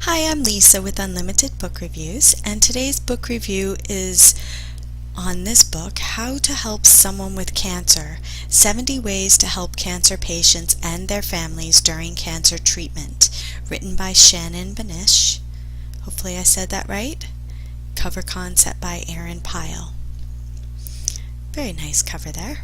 Hi, I'm Lisa with Unlimited Book Reviews, and today's book review is on this book, How to Help Someone with Cancer, 70 Ways to Help Cancer Patients and Their Families During Cancer Treatment, written by Shannon Benish. Hopefully I said that right. Cover concept by Erin Pyle. Very nice cover there.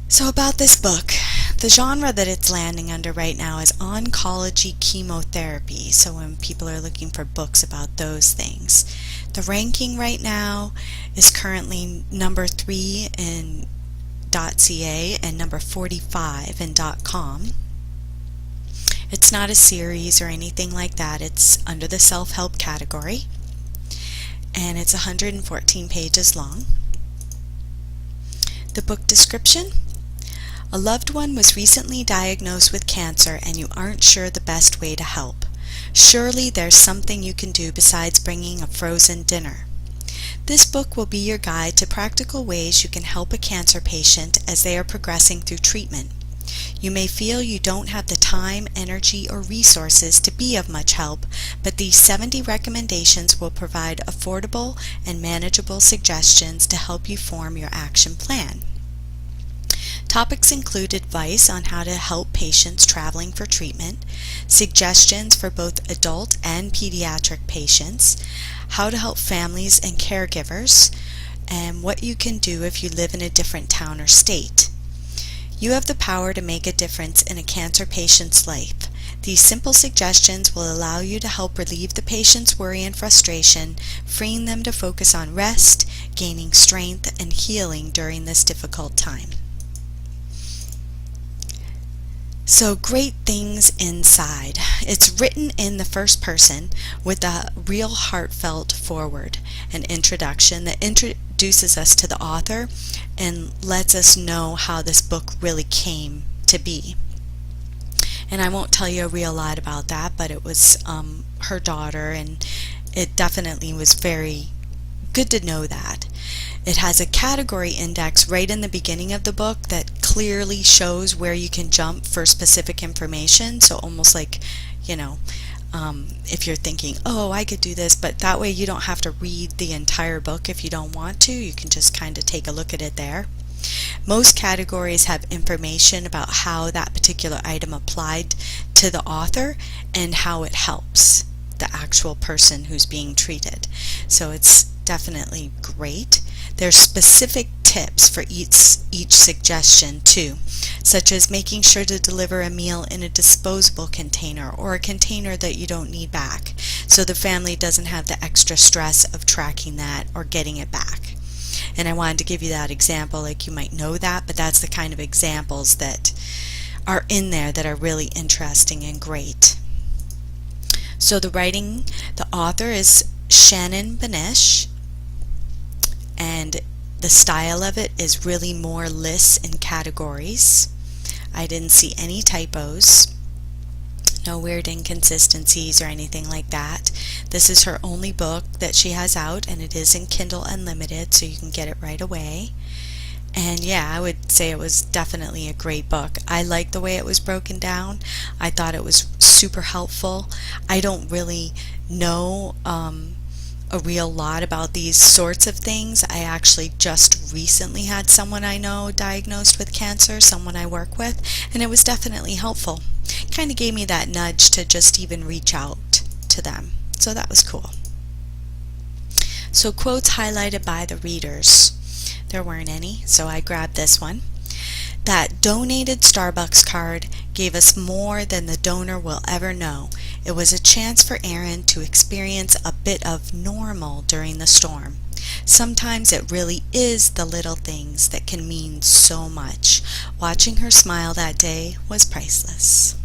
So about this book, the genre that it's landing under right now is Oncology Chemotherapy, so when people are looking for books about those things. The ranking right now is currently number 3 in .ca and number 45 in .com. It's not a series or anything like that, it's under the self-help category, and it's 114 pages long. The book description: a loved one was recently diagnosed with cancer and you aren't sure the best way to help. Surely there's something you can do besides bringing a frozen dinner. This book will be your guide to practical ways you can help a cancer patient as they are progressing through treatment. You may feel you don't have the time, energy, or resources to be of much help, but these 70 recommendations will provide affordable and manageable suggestions to help you form your action plan. Topics include advice on how to help patients traveling for treatment, suggestions for both adult and pediatric patients, how to help families and caregivers, and what you can do if you live in a different town or state. You have the power to make a difference in a cancer patient's life. These simple suggestions will allow you to help relieve the patient's worry and frustration, freeing them to focus on rest, gaining strength, and healing during this difficult time. So great things inside. It's written in the first person with a real heartfelt foreword, an introduction that introduces us to the author and lets us know how this book really came to be. And I won't tell you a real lot about that, but it was her daughter, and it definitely was very good to know that. It has a category index right in the beginning of the book that clearly shows where you can jump for specific information. So almost like, if you're thinking, oh, I could do this, but that way you don't have to read the entire book if you don't want to. You can just kind of take a look at it there. Most categories have information about how that particular item applied to the author and how it helps the actual person who's being treated. So it's definitely great. There's specific tips for each suggestion too, such as making sure to deliver a meal in a disposable container or a container that you don't need back, so the family doesn't have the extra stress of tracking that or getting it back. And I wanted to give you that example, like you might know that, but that's the kind of examples that are in there that are really interesting and great. So the author is Shannon Benish, and the style of it is really more lists and categories. I didn't see any typos, no weird inconsistencies or anything like that. This is her only book that she has out, and it is in Kindle Unlimited, so you can get it right away. And yeah, I would say it was definitely a great book. I liked the way it was broken down. I thought it was super helpful. I don't really know a real lot about these sorts of things. I actually just recently had someone I know diagnosed with cancer, someone I work with, and it was definitely helpful. Kind of gave me that nudge to just even reach out to them. So that was cool. So quotes highlighted by the readers. There weren't any, so I grabbed this one. That donated Starbucks card gave us more than the donor will ever know. It was a chance for Erin to experience a bit of normal during the storm. Sometimes it really is the little things that can mean so much. Watching her smile that day was priceless.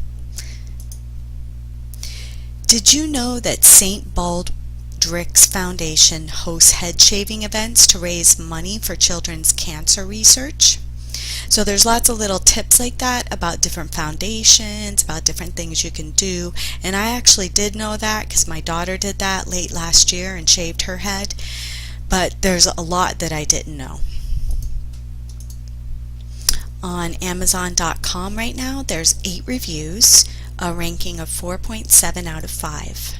Did you know that St. Baldrick's Foundation hosts head shaving events to raise money for children's cancer research? So there's lots of little tips like that about different foundations, about different things you can do. And I actually did know that because my daughter did that late last year and shaved her head. But there's a lot that I didn't know. On Amazon.com right now, there's 8 reviews. a ranking of 4.7 out of 5.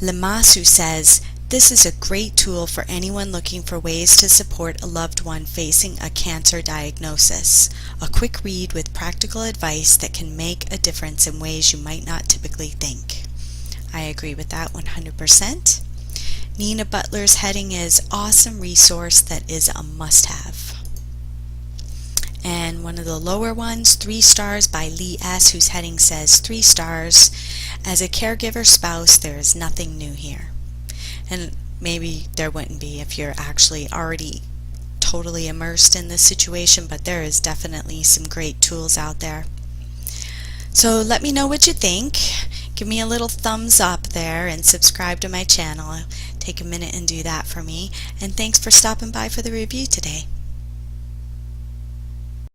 Lemasu says, this is a great tool for anyone looking for ways to support a loved one facing a cancer diagnosis. A quick read with practical advice that can make a difference in ways you might not typically think. I agree with that 100%. Nina Butler's heading is awesome resource that is a must-have. And one of the lower ones, 3 stars by Lee S., whose heading says 3 stars. As a caregiver spouse, there is nothing new here. And maybe there wouldn't be if you're actually already totally immersed in this situation, but there is definitely some great tools out there. So let me know what you think. Give me a little thumbs up there and subscribe to my channel. Take a minute and do that for me. And thanks for stopping by for the review today.